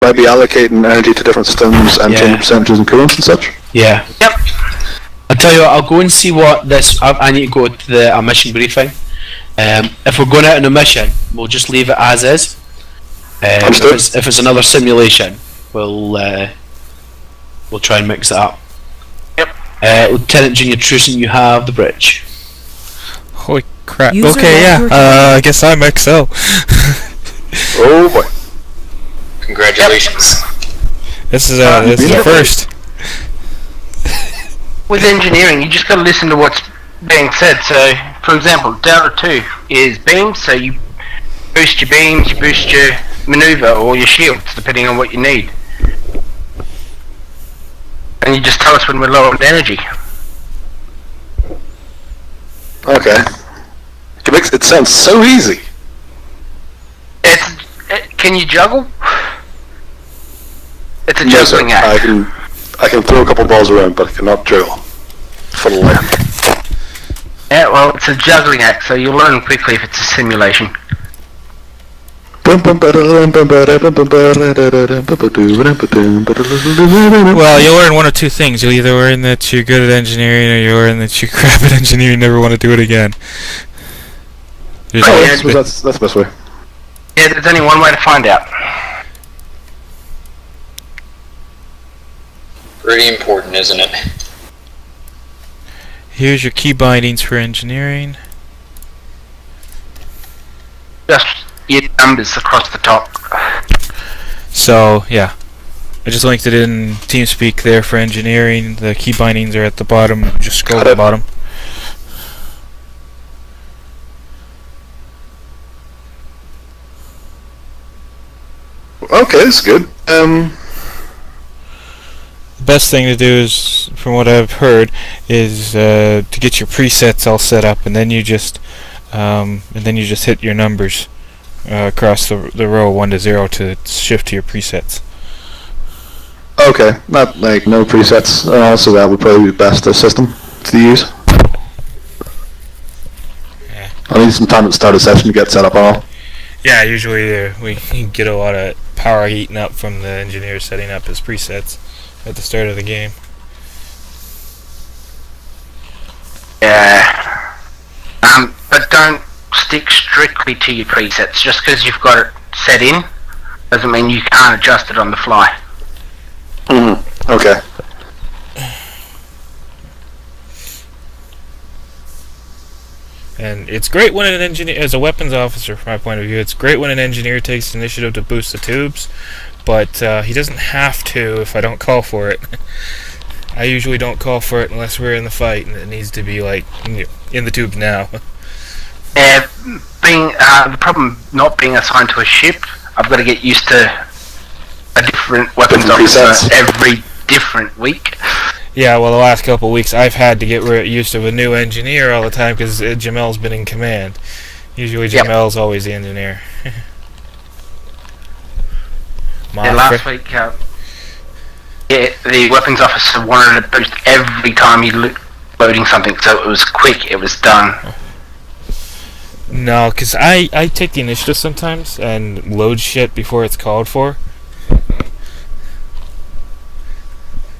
might be allocating energy to different systems and changing percentages and coolants and such. Yeah. Yep. I'll tell you what, I'll go and see what this... I need to go to a mission briefing. If we're going out on a mission, we'll just leave it as is. If it's another simulation, we'll try and mix it up. Yep. Lieutenant Junior Truson, you have the bridge. Holy crap. User Okay, yeah. I guess I'm XL. Oh boy. Congratulations. This is a first. With engineering, you just got to listen to what's being said. So, for example, Delta 2 is beams, so you boost your beams, you boost your maneuver or your shields, depending on what you need. And you just tell us when we're low on energy. Okay. It sounds so easy. Can you juggle? It's a No, juggling sir. act. I can throw a couple balls around, but I cannot drill. For the land. Yeah, well, it's a juggling act, so you'll learn quickly if it's a simulation. Well, you'll learn one of two things. You'll either learn that you're good at engineering, or you'll learn that you're crap at engineering and never want to do it again. That's the best way. Yeah, there's only one way to find out. Pretty important, isn't it? Here's your key bindings for engineering. Just your numbers across the top. So, yeah. I just linked it in TeamSpeak there for engineering. The key bindings are at the bottom. Just scroll to the bottom. Okay, that's good. The best thing to do is, from what I've heard, is to get your presets all set up, and then you just hit your numbers across the row 1 to 0 to shift to your presets. Okay, not like no presets, so that would probably be best system to use. Yeah. I need some time to start a session to get set up all. Yeah, usually we get a lot of power eaten up from the engineer setting up his presets at the start of the game. Yeah. But don't stick strictly to your presets. Just because you've got it set in doesn't mean you can't adjust it on the fly. Mm-hmm. Okay. And it's great when an engineer, as a weapons officer from my point of view, it's great when an engineer takes initiative to boost the tubes, but he doesn't have to if I don't call for it. I usually don't call for it unless we're in the fight and it needs to be like in the tube now. The problem not being assigned to a ship, I've got to get used to a different weapons officer every different week. Yeah, well, the last couple of weeks I've had to get used to a new engineer all the time because Jamel's been in command. Usually Jamel's always the engineer. Last week, the weapons officer wanted to boost every time he loading something, so it was quick, it was done. No, because I take the initiative sometimes and load shit before it's called for.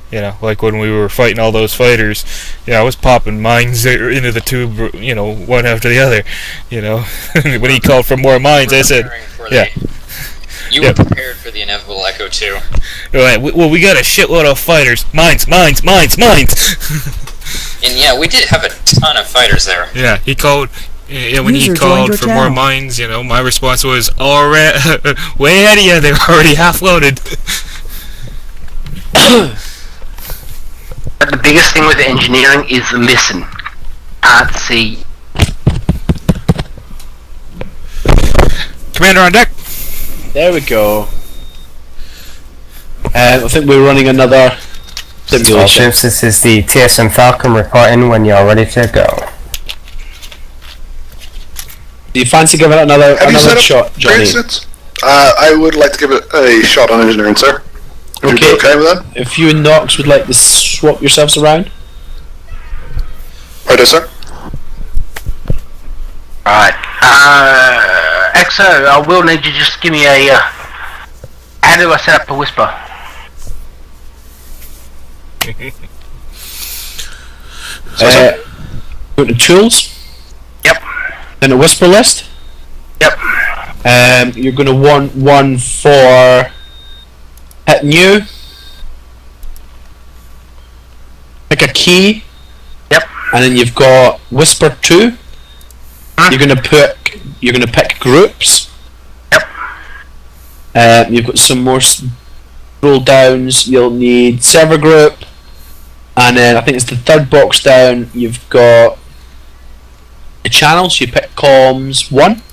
You know, like when we were fighting all those fighters, I was popping mines into the tube, one after the other, When he called for more mines, I said, You were prepared for the inevitable Echo too. Right, well, we got a shitload of fighters. Mines! And we did have a ton of fighters there. Yeah, he called... when he called for more mines, my response was, already, way ahead of you, they were already half loaded. But the biggest thing with engineering is listen. Can't see. Commander on deck! There we go. I think we're running another simulation. Ships, this is the TSM Falcon reporting when you're ready to go. Do you fancy giving it another shot, Johnny? I would like to give it a shot on engineering, sir. Would you be okay with that? If you and Nox would like to swap yourselves around. Right, sir. Right. XO, I will need you to just give me a How do I set up a whisper? Go to tools. Yep. Then a whisper list. Yep. You're going to want one for hit new. Pick a key. Yep. And then you've got whisper 2. You're going to pick groups. Yep. You've got some more roll downs. You'll need server group, and then I think it's the third box down. You've got the channels. You pick comms 1,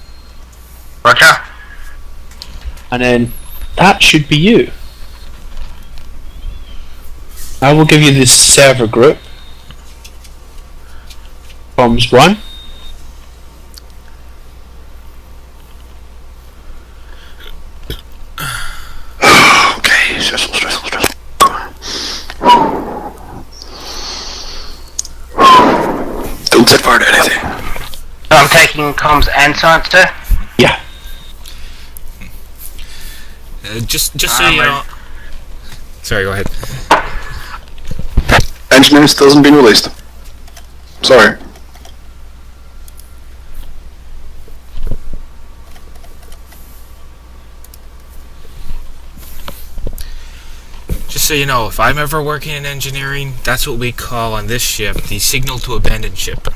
Roger. and then that should be you. I will give you this server group. Comms 1. Okay, stressful. Don't set fire to anything. So I'm taking comms and science, sir. Yeah. Just so you know. Sorry, go ahead. Engineering still hasn't been released. Sorry. Just so you know, if I'm ever working in engineering, that's what we call on this ship the signal to abandon ship.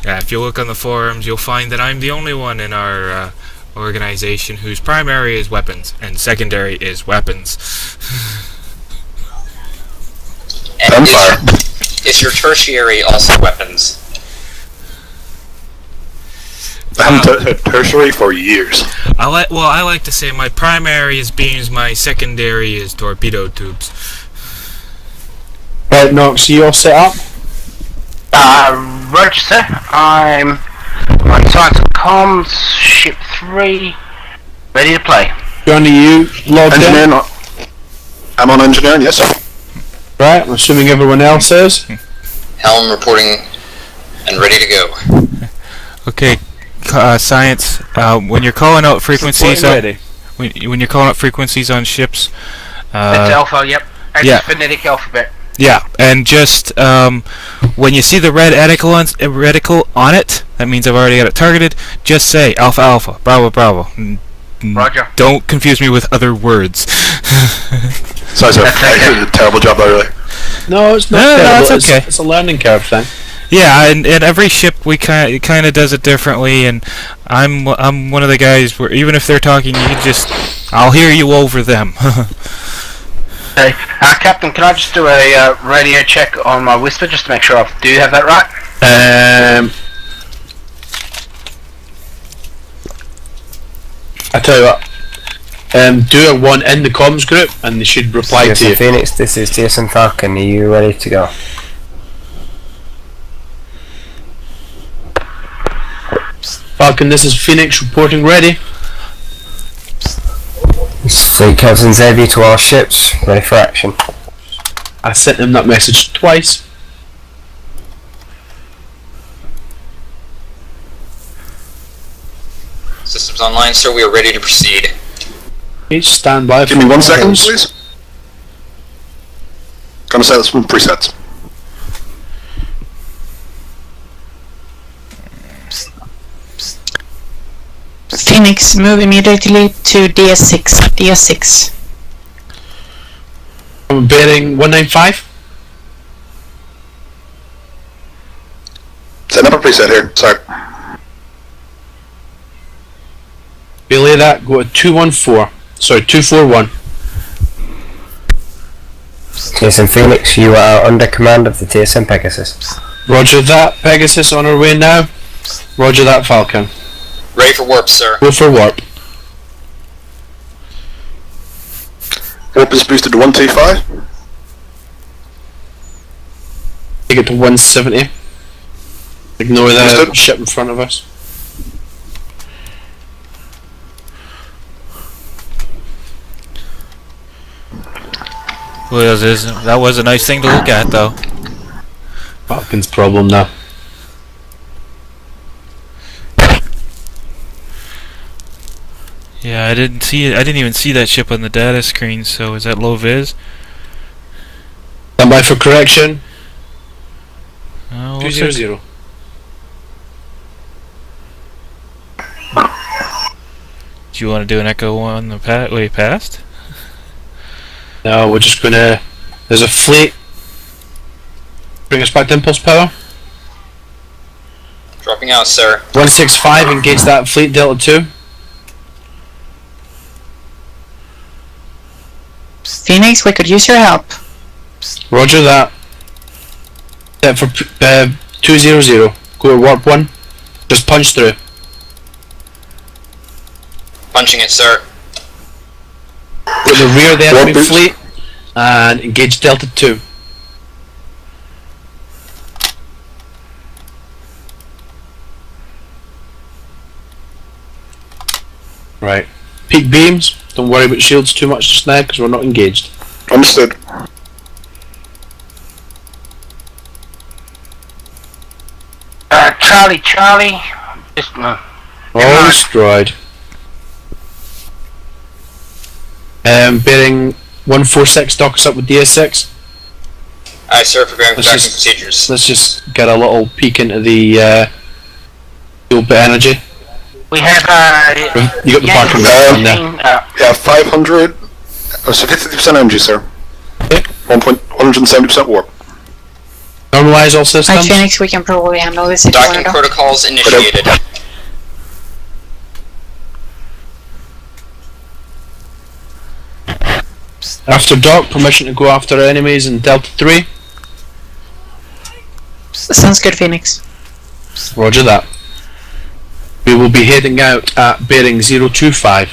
Yeah, if you look on the forums, you'll find that I'm the only one in our organization whose primary is weapons and secondary is weapons. And Gunfire. is your tertiary also weapons? I haven't hit tertiary for years. I like to say my primary is beams, my secondary is torpedo tubes. Right, Nox, you all set up? Roger, sir. I'm on science and comms, ship 3, ready to play. Johnny, you logged in? Engineering. I'm on engineering, yes sir. Right, I'm assuming everyone else is. Helm reporting and ready to go. Okay, science. When you're calling out frequencies, Ready. when you're calling out frequencies on ships, It's alpha, yep. It's yeah. phonetic alphabet. yeah, and just when you see the red reticle on it, that means I've already got it targeted. Just say Alpha Alpha, Bravo Bravo. Roger. Don't confuse me with other words. Sorry sir, I did a terrible job earlier. No, it's not No, terrible. it's okay. It's a learning curve thing. Yeah, and every ship we kind of does it differently, and I'm one of the guys where even if they're talking, you can just I'll hear you over them. Okay. Captain, can I just do a radio check on my whisper just to make sure I do have that right? I tell you what. Do a 1 in the comms group, and they should reply to Jason you. Phoenix, this is Jason Falcon. Are you ready to go? Falcon, this is Phoenix reporting ready. Fleet Captain Xavier to all ships, ready for action. I sent him that message twice. Systems online, sir. We are ready to proceed. Please stand by. Give me 1 second, please. Gonna set some presets. Phoenix, move immediately to DS6. DS6. I'm bearing 195. Setting up a preset here, sorry. Belay that, go to 214. Sorry, 241. Jason Phoenix, you are under command of the TSM Pegasus. Roger that, Pegasus on our way now. Roger that, Falcon. Ready for warp, sir. Go for warp. Warp is boosted to 125. Take it to 170. Ignore the Understood. ship in front of us. Well, that was a nice thing to look at, though. Falcon's problem now. Yeah, I didn't see it. I didn't even see that ship on the data screen. So is that low vis? Stand by for correction. Oh, 200. Do you want to do an echo on the way past? No, we're just gonna. There's a fleet. Bring us back to impulse power. Dropping out, sir. 165. Engage that fleet. Delta 2. Phoenix, we could use your help. Roger that. Set for 200. Go to warp 1. Just punch through. Punching it, sir. Go to the rear of the enemy Warp fleet and engage Delta 2. Right. Peak beams. Don't worry about shields too much just now because we're not engaged. Understood. Charlie. Just no. All destroyed. Bearing 146, dock us up with DS6. Aye, sir. Preparing for Let's docking just- procedures. Let's just get a little peek into the fuel bit energy. We have You got the parking Yankee on there. 17, Yeah, 500. So 50% energy, sir. Okay. 170% warp. Normalize all Right, systems. Phoenix, we can probably handle this if you Docking want to. protocols initiated. After dock, permission to go after enemies in Delta 3. Sounds good, Phoenix. Roger that. We will be heading out at bearing 025.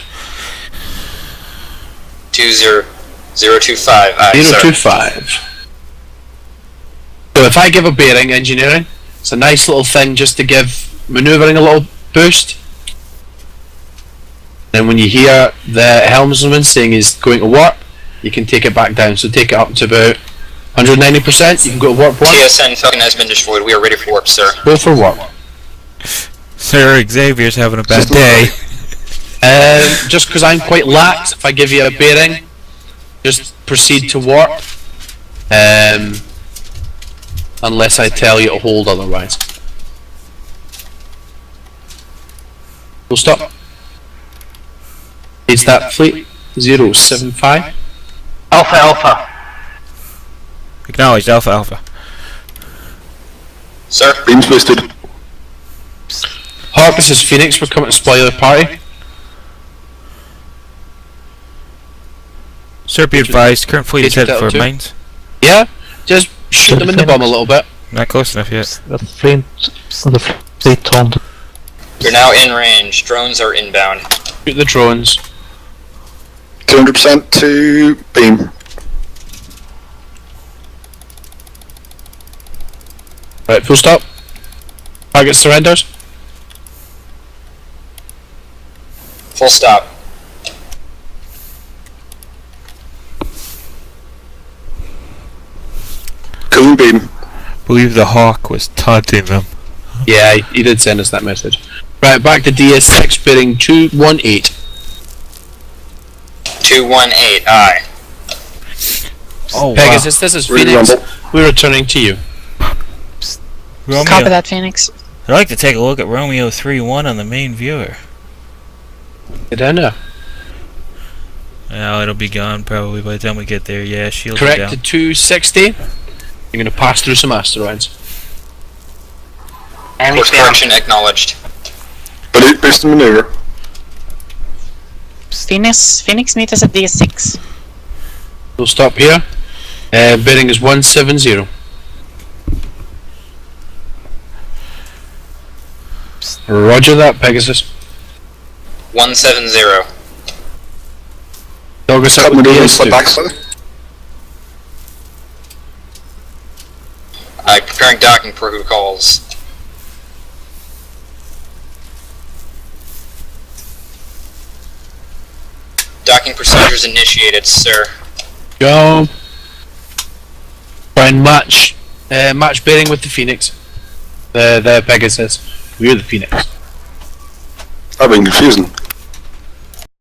20025. Aye, sir. 025. So if I give a bearing engineering, it's a nice little thing just to give manoeuvring a little boost. Then when you hear the helmsman saying he's going to warp, you can take it back down. So take it up to about 190%. You can go to warp 1. TSN Falcon has been destroyed. We are ready for warp, sir. Go for warp. Sir Xavier's having a bad day. Just because I'm quite lax, if I give you a bearing, just proceed to warp. Unless I tell you to hold otherwise. Full stop. Is that fleet 075? Alpha. Acknowledged, Alpha. Sir. Beams boosted. Hawk, this is Phoenix. We're coming to spoil the party. Sir, be advised, current fleet is Major headed for Delta 2. mines. Yeah? Just shoot them in the bum a little bit. Not close enough yet. The fleet on the You're now in range. Drones are inbound. Shoot the drones. 200% to beam. Right, full stop. Target surrenders. Full stop. Coon beam. Believe the Hawk was taunting them. Yeah, he did send us that message. Right, back to DS6, bearing 218. 218. Aye. Oh, Pegasus, this is Ready, Phoenix. Rumble. We're returning to you. wow. Copy Romeo. that, Phoenix. I'd like to take a look at Romeo 3-1 on the main viewer. Get down there. Well, it'll be gone probably by the time we get there. Yeah, shields are Correct down. to 260. You're going to pass through some asteroids. And Course he's down. correction acknowledged. Boosted maneuver. Phoenix, meet us at DS6. We'll stop here. Bearing is 170. Roger that, Pegasus. 170. Dog us up Cut with maneuver, slip DS2. back slightly. Aye, preparing docking protocols. Docking procedures initiated, sir. Go. Try and match bearing with the Phoenix. The Pegasus. We're the Phoenix. That'd been confusing.